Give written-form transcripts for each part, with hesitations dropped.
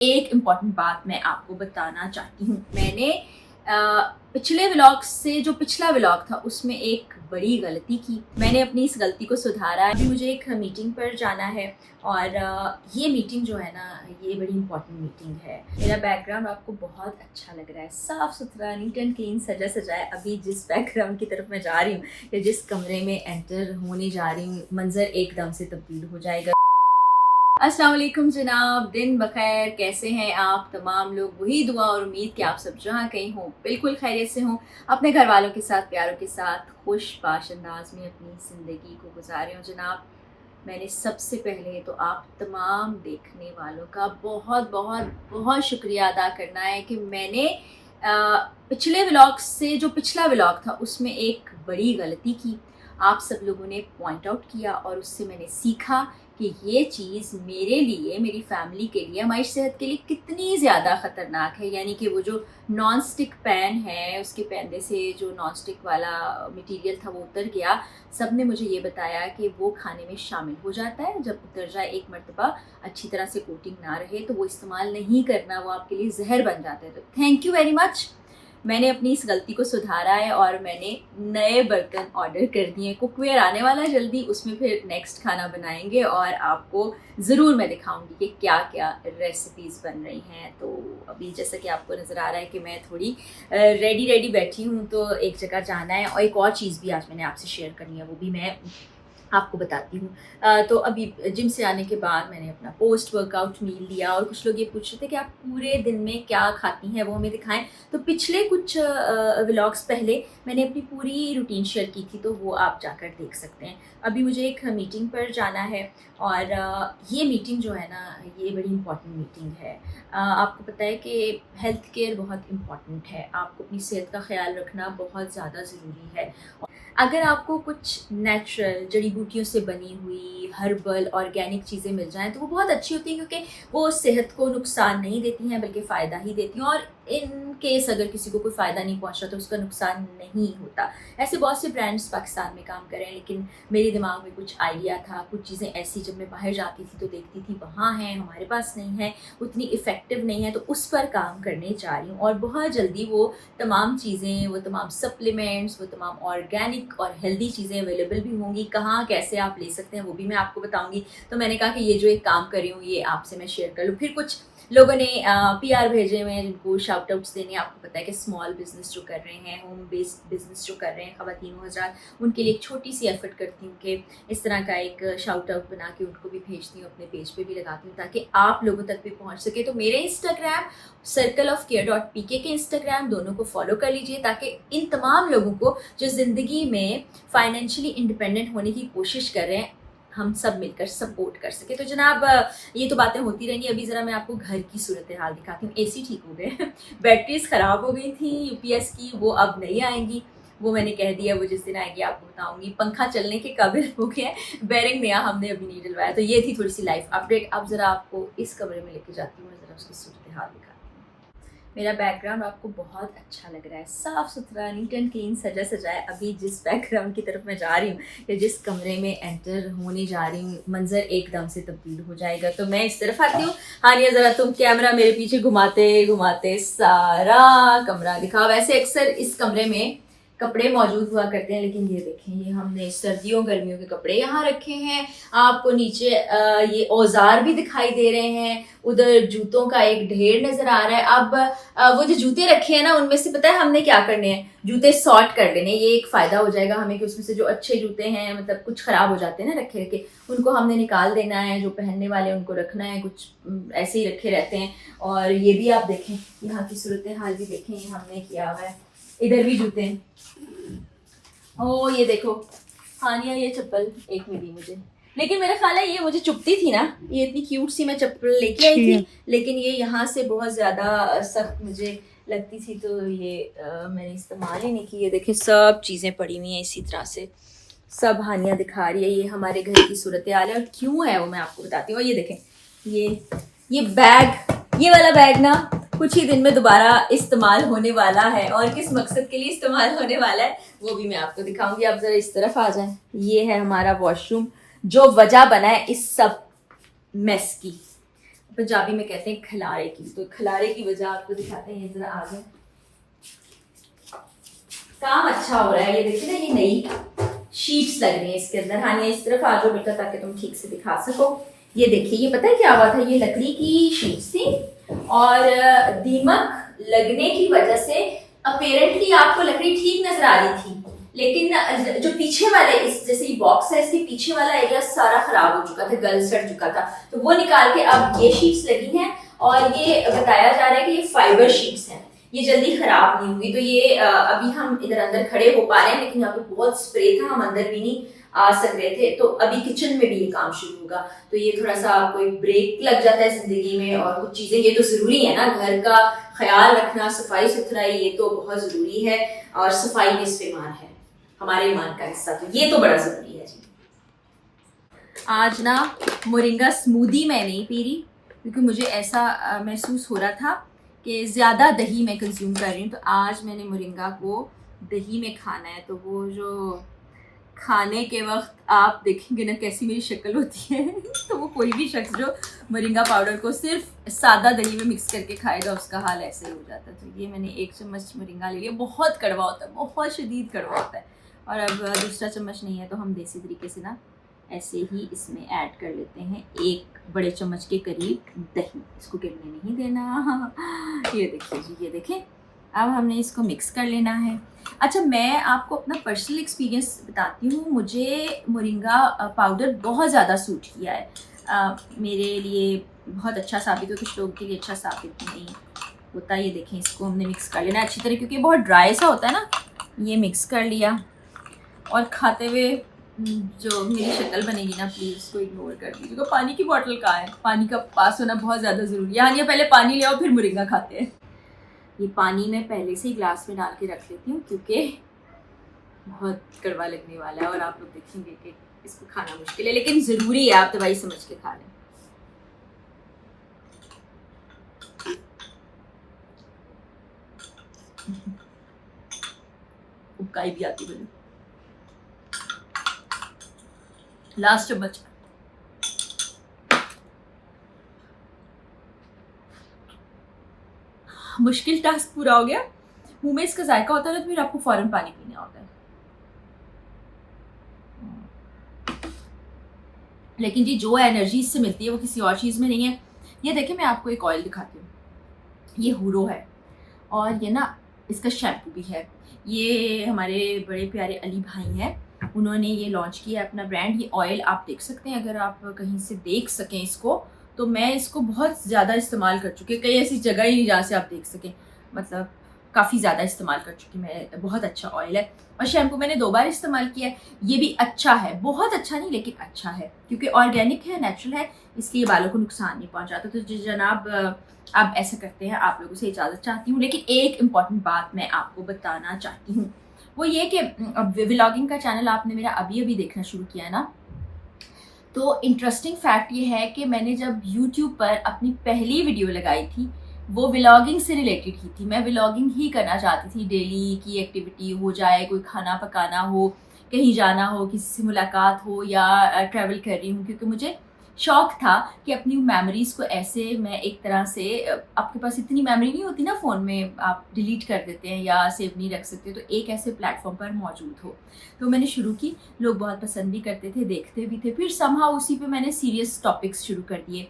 एक इम्पॉर्टेंट बात मैं आपको बताना चाहती हूँ। मैंने पिछले व्लॉग से जो पिछला व्लॉग था उसमें एक बड़ी गलती की। मैंने अपनी इस गलती को सुधारा। अभी मुझे एक मीटिंग पर जाना है और ये मीटिंग जो है ना, ये बड़ी इंपॉर्टेंट मीटिंग है। मेरा बैकग्राउंड आपको बहुत अच्छा लग रहा है, साफ सुथरा, नीट एंड क्लीन, सजा सजाया। अभी जिस बैकग्राउंड की तरफ मैं जा रही हूँ या जिस कमरे में एंटर होने जा रही हूँ, मंजर एकदम से तब्दील हो जाएगा। अस्सलाम वालेकुम जनाब, दिन बखैर। कैसे हैं आप तमाम लोग? वही दुआ और उम्मीद कि आप सब जहाँ कहीं हों बिल्कुल खैरियत से हों, अपने घर वालों के साथ, प्यारों के साथ, खुश बाश अंदाज में अपनी ज़िंदगी को गुजारे हों। जनाब, मैंने सबसे पहले तो आप तमाम देखने वालों का बहुत बहुत बहुत शुक्रिया अदा करना है कि मैंने पिछले व्लॉग से जो पिछला व्लॉग था उसमें एक बड़ी गलती की। आप सब लोगों ने पॉइंट आउट किया और उससे मैंने सीखा कि ये चीज़ मेरे लिए, मेरी फैमिली के लिए, हमारी सेहत के लिए कितनी ज़्यादा ख़तरनाक है। यानी कि वो जो नॉन स्टिक पैन है, उसके पैंदे से जो नॉन स्टिक वाला मटेरियल था वो उतर गया। सब ने मुझे ये बताया कि वो खाने में शामिल हो जाता है। जब उतर जाए एक मरतबा, अच्छी तरह से कोटिंग ना रहे तो वो इस्तेमाल नहीं करना, वो आपके लिए जहर बन जाता है। तो थैंक यू वेरी मच। मैंने अपनी इस गलती को सुधारा है और मैंने नए बर्तन ऑर्डर कर दिए हैं। कुकवेयर आने वाला है जल्दी, उसमें फिर नेक्स्ट खाना बनाएंगे और आपको ज़रूर मैं दिखाऊंगी कि क्या क्या रेसिपीज़ बन रही हैं। तो अभी जैसा कि आपको नज़र आ रहा है कि मैं थोड़ी रेडी बैठी हूँ, तो एक जगह जाना है और एक और चीज़ भी आज मैंने आपसे शेयर करनी है, वो भी मैं आपको बताती हूँ। तो अभी जिम से आने के बाद मैंने अपना पोस्ट वर्कआउट मील लिया और कुछ लोग ये पूछ रहे थे कि आप पूरे दिन में क्या खाती हैं, वो हमें दिखाएं। तो पिछले कुछ व्लॉग्स पहले मैंने अपनी पूरी रूटीन शेयर की थी, तो वो आप जाकर देख सकते हैं। अभी मुझे एक मीटिंग पर जाना है और ये मीटिंग जो है ना, ये बड़ी इंपॉर्टेंट मीटिंग है। आपको पता है कि हेल्थ केयर बहुत इम्पॉर्टेंट है। आपको अपनी सेहत का ख्याल रखना बहुत ज़्यादा ज़रूरी है। अगर आपको कुछ नेचुरल जड़ी बूटियों से बनी हुई हर्बल ऑर्गेनिक चीज़ें मिल जाएं तो वो बहुत अच्छी होती हैं, क्योंकि वो सेहत को नुकसान नहीं देती हैं बल्कि फ़ायदा ही देती हैं। और इन केस अगर किसी को कोई फ़ायदा नहीं पहुंचा तो उसका नुकसान नहीं होता। ऐसे बहुत से ब्रांड्स पाकिस्तान में काम कर रहे हैं, लेकिन मेरे दिमाग में कुछ आइडिया था, कुछ चीज़ें ऐसी जब मैं बाहर जाती थी तो देखती थी वहाँ हैं, हमारे पास नहीं है, उतनी इफ़ेक्टिव नहीं है, तो उस पर काम करने जा रही हूँ। और बहुत जल्दी वो तमाम चीज़ें, वो तमाम सप्लीमेंट्स, वो तमाम ऑर्गेनिक और हेल्दी चीज़ें अवेलेबल भी होंगी। कहाँ कैसे आप ले सकते हैं वो भी मैं आपको बताऊंगी। तो मैंने कहा कि ये जो एक काम कर रही हूँ ये आपसे मैं शेयर कर लूँ। फिर कुछ लोगों ने PR भेजे हुए हैं जिनको शाउट आउट्स देने। आपको पता है कि स्मॉल बिजनेस जो कर रहे हैं, होम बेस्ड बिजनेस जो कर रहे हैं ख़वातीन हज़रात, उनके लिए एक छोटी सी एफर्ट करती हूँ कि इस तरह का एक शाउट आउट बना के उनको भी भेजती हूँ, अपने पेज पे भी लगाती हूँ ताकि आप लोगों तक भी पहुँच सके। तो मेरे इंस्टाग्राम circleofcare.pk के इंस्टाग्राम दोनों को फॉलो कर लीजिए ताकि इन तमाम लोगों को जो ज़िंदगी में फाइनेंशियली इंडिपेंडेंट होने की कोशिश कर रहे हैं, हम सब मिलकर सपोर्ट कर सके। तो जनाब, ये तो बातें होती रहेंगी। अभी ज़रा मैं आपको घर की सूरत हाल दिखाती हूँ। AC ठीक हो गए बैटरीज ख़राब हो गई थी UPS की, वो अब नहीं आएंगी, वो मैंने कह दिया, वो जिस दिन आएगी आपको बताऊंगी। पंखा चलने के काबिल हो गया है, बेरिंग नया हमने अभी नहीं डलवाया। तो ये थी थोड़ी सी लाइफ अपडेट। अब ज़रा आपको इस कमरे में लेके जाती हूँ, ज़रा उसकी सूरत हाल दिखाती हूँ। मेरा बैकग्राउंड आपको बहुत अच्छा लग रहा है, साफ सुथरा, नीट एंड क्लीन, सजा सजाया। अभी जिस बैकग्राउंड की तरफ मैं जा रही हूँ या जिस कमरे में एंटर होने जा रही हूँ, मंजर एकदम से तब्दील हो जाएगा। तो मैं इस तरफ आती हूँ। हानिया, ज़रा तुम कैमरा मेरे पीछे घुमाते घुमाते सारा कमरा दिखाओ। वैसे अक्सर इस कमरे में कपड़े मौजूद हुआ करते हैं, लेकिन ये देखें, ये हमने सर्दियों गर्मियों के कपड़े यहाँ रखे हैं। आपको नीचे ये औजार भी दिखाई दे रहे हैं। उधर जूतों का एक ढेर नजर आ रहा है। अब वो जो जूते रखे हैं ना, उनमें से पता है हमने क्या करने हैं? जूते सॉर्ट कर लेने। ये एक फायदा हो जाएगा हमें कि उसमें से जो अच्छे जूते हैं, मतलब कुछ खराब हो जाते हैं ना रखे रखे, उनको हमने निकाल देना है। जो पहनने वाले उनको रखना है, कुछ ऐसे ही रखे रहते हैं। और ये भी आप देखें, यहाँ की सूरत हाल भी देखें, ये हमने किया हुआ है। इधर भी जूते हैं। ओ ये देखो हानिया, ये चप्पल एक मिली मुझे, लेकिन मेरा ख्याल है ये मुझे चुभती थी ना, ये इतनी क्यूट सी मैं चप्पल लेके आई थी, लेकिन ये यहाँ से बहुत ज़्यादा सख्त मुझे लगती थी, तो ये मैंने इस्तेमाल ही नहीं की। ये देखें सब चीज़ें पड़ी हुई हैं इसी तरह से, सब हानिया दिखा रही है। ये हमारे घर की सूरत हाल है और क्यों है वो मैं आपको बताती हूँ। और ये देखें, ये बैग, ये वाला बैग ना कुछ ही दिन में दोबारा इस्तेमाल होने वाला है, और किस मकसद के लिए इस्तेमाल होने वाला है वो भी मैं आपको दिखाऊंगी। आप जरा इस तरफ आ जाएं। ये है हमारा वॉशरूम, जो वजह बना है इस सब मेस की। पंजाबी में कहते हैं खलारे की। तो खलारे की वजह आपको दिखाते हैं, जरा आ जाए। काम अच्छा हो रहा है, ये देखिए ना, ये नई शीट्स लग रही है इसके अंदर। हाँ, ये इस तरफ आ जाओ बेटा ताकि तुम ठीक से दिखा सको। ये देखिए, ये पता है क्या हुआ था, ये लकड़ी की शीट्स थी और दीमक लगने की वजह से अपेरेंटली आपको लकड़ी ठीक नजर आ रही थी, लेकिन जो पीछे वाले इस जैसे ये बॉक्स है, इसके पीछे वाला एरिया सारा खराब हो चुका था, गल सड़ चुका था। तो वो निकाल के अब ये शीट्स लगी हैं और ये बताया जा रहा है कि ये फाइबर शीट्स हैं, ये जल्दी खराब नहीं हुई। तो ये अभी हम इधर अंदर खड़े हो पा रहे हैं, लेकिन यहाँ पे बहुत स्प्रे था, हम अंदर भी नहीं आ सक रहे थे। तो अभी किचन में भी ये काम शुरू होगा। तो ये थोड़ा सा आपको एक ब्रेक लग जाता है जिंदगी में, और कुछ चीजें ये तो जरूरी है ना, घर का ख्याल रखना, सफाई सुथराई, ये तो बहुत जरूरी है। और सफाई निस्फ़ ईमान है, हमारे ईमान का हिस्सा, तो ये तो बड़ा जरूरी है जी। आज ना मोरिंगा स्मूदी मैं नहीं पी रही, क्योंकि मुझे ऐसा महसूस हो रहा था कि ज़्यादा दही मैं कंज्यूम कर रही हूँ। तो आज मैंने मोरिंगा को दही में खाना है। तो वो जो खाने के वक्त आप देखेंगे ना कैसी मेरी शक्ल होती है तो वो कोई भी शख्स जो मोरिंगा पाउडर को सिर्फ सादा दही में मिक्स करके खाएगा, उसका हाल ऐसे ही हो जाता है। तो ये मैंने 1 चम्मच मोरिंगा ले लिया, बहुत कड़वा होता है, बहुत शदीद कड़वा होता है। और अब दूसरा चम्मच नहीं है, तो हम देसी तरीके से ना ऐसे ही इसमें ऐड कर लेते हैं 1 बड़े चम्मच के करीब दही। इसको गिरने नहीं देना। ये देखिए जी, ये देखें, अब हमने इसको मिक्स कर लेना है। अच्छा, मैं आपको अपना पर्सनल एक्सपीरियंस बताती हूँ। मुझे मोरिंगा पाउडर बहुत ज़्यादा सूट किया है, मेरे लिए बहुत अच्छा साबित हो, कुछ लोगों के लिए अच्छा साबित नहीं होता। ये देखें, इसको हमने मिक्स कर लेना अच्छी तरह, क्योंकि बहुत ड्राई सा होता है ना। ये मिक्स कर लिया, और खाते हुए जो मेरी शक्ल बनेगी ना, प्लीज़ उसको इग्नोर कर दीजिएगा। पानी की बोतल कहाँ है, पानी का पास होना बहुत ज़्यादा ज़रूरी है। हाँ, ये पहले पानी ले आओ फिर मोरिंगा खाते हैं। ये पानी मैं पहले से ही ग्लास में डाल के रख लेती हूँ, क्योंकि बहुत कड़वा लगने वाला है और आप लोग देखेंगे कि इसको खाना मुश्किल है, लेकिन ज़रूरी है, आप दवाई समझ के खा लें। उबकाई भी आती है। लास्ट चम्मच। मुश्किल टास्क पूरा हो गया। मुंह में इसका जायका होता है तो फिर आपको फौरन पानी पीना होता है। लेकिन जी जो एनर्जी इससे मिलती है वो किसी और चीज़ में नहीं है। ये देखिए, मैं आपको एक ऑयल दिखाती हूँ। ये हुरो है और ये ना इसका शैम्पू भी है। ये हमारे बड़े प्यारे अली भाई हैं, उन्होंने ये लॉन्च किया है अपना ब्रांड। ये ऑयल आप देख सकते हैं, अगर आप कहीं से देख सकें इसको, तो मैं इसको बहुत ज़्यादा इस्तेमाल कर चुकी हूँ। कई ऐसी जगह ही नहीं जहाँ से आप देख सकें, मतलब काफ़ी ज़्यादा इस्तेमाल कर चुकी मैं। बहुत अच्छा ऑयल है। और शैम्पू मैंने 2 बार इस्तेमाल किया है। ये भी अच्छा है, बहुत अच्छा नहीं लेकिन अच्छा है, क्योंकि ऑर्गेनिक है, नेचुरल है, इसलिए बालों को नुकसान नहीं पहुँचाता। तो जनाब आप ऐसा करते हैं, आप लोगों से इजाज़त चाहती हूँ। लेकिन एक इम्पॉर्टेंट बात मैं आपको बताना चाहती हूँ, वो ये कि व्लॉगिंग का चैनल आपने मेरा अभी देखना शुरू किया है ना, तो इंटरेस्टिंग फैक्ट ये है कि मैंने जब यूट्यूब पर अपनी पहली वीडियो लगाई थी, वो व्लॉगिंग से रिलेटेड ही थी। मैं व्लॉगिंग ही करना चाहती थी, डेली की एक्टिविटी हो जाए, कोई खाना पकाना हो, कहीं जाना हो, किसी से मुलाकात हो, या ट्रैवल कर रही हूँ, क्योंकि मुझे शौक था कि अपनी मेमोरीज़ को ऐसे मैं एक तरह से, आपके पास इतनी मेमोरी नहीं होती ना फ़ोन में, आप डिलीट कर देते हैं या सेव नहीं रख सकते, तो एक ऐसे प्लेटफॉर्म पर मौजूद हो। तो मैंने शुरू की, लोग बहुत पसंद भी करते थे, देखते भी थे। फिर समहाउ उसी पे मैंने सीरियस टॉपिक्स शुरू कर दिए।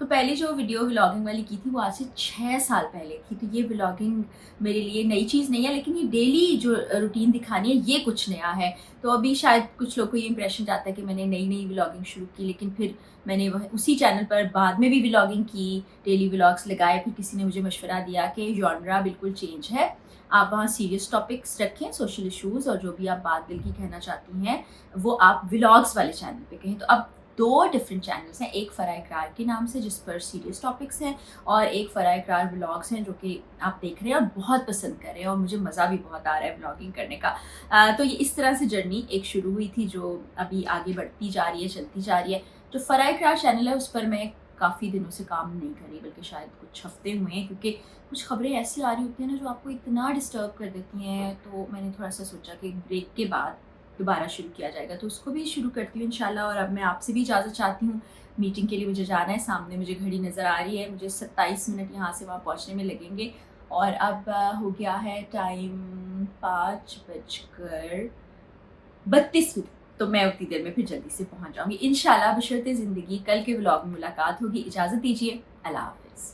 तो पहली जो वीडियो व्लॉगिंग वाली की थी वो आज से 6 साल पहले थी। तो ये व्लॉगिंग मेरे लिए नई चीज़ नहीं है, लेकिन ये डेली जो रूटीन दिखानी है ये कुछ नया है। तो अभी शायद कुछ लोग को ये इंप्रेशन जाता है कि मैंने नई व्लॉगिंग शुरू की, लेकिन फिर मैंने वह उसी चैनल पर बाद में भी व्लॉगिंग की, डेली व्लॉग्स लगाए। फिर किसी ने मुझे मशवरा दिया कि जॉनरा बिल्कुल चेंज है, आप वहाँ सीरियस टॉपिक्स रखें, सोशल इशूज़, और जो भी आप बात दिल की कहना चाहती हैं वो आप व्लॉग्स वाले चैनल पे कहें। तो अब 2 डिफरेंट चैनल्स हैं, एक फ़रा इकरार के नाम से जिस पर सीरियस टॉपिक्स हैं, और एक फ़रा इकरार व्लॉग्स हैं जो कि आप देख रहे हैं और बहुत पसंद कर रहे हैं, और मुझे मज़ा भी बहुत आ रहा है व्लॉगिंग करने का। तो ये इस तरह से जर्नी एक शुरू हुई थी जो अभी आगे बढ़ती जा रही है, चलती जा रही है। जो फ़रा इकरार चैनल है उस पर मैं काफ़ी दिनों से काम नहीं कर रही, बल्कि शायद कुछ हफ्ते हुए हैं, क्योंकि कुछ खबरें ऐसी आ रही होती हैं ना जो आपको इतना डिस्टर्ब कर देती हैं। तो मैंने थोड़ा सा सोचा कि ब्रेक के बाद दोबारा शुरू किया जाएगा, तो उसको भी शुरू करती हूँ इंशाल्लाह। और अब मैं आपसे भी इजाज़त चाहती हूँ, मीटिंग के लिए मुझे जाना है। सामने मुझे घड़ी नज़र आ रही है, मुझे 27 मिनट यहाँ से वहाँ पहुँचने में लगेंगे। और अब हो गया है टाइम 5:32। तो मैं उतनी देर में फिर जल्दी से पहुँच जाऊँगी इंशाल्लाह बशर्ते ज़िंदगी। कल के व्लॉग में मुलाकात होगी। इजाज़त दीजिए, अल्लाह हाफ़िज़।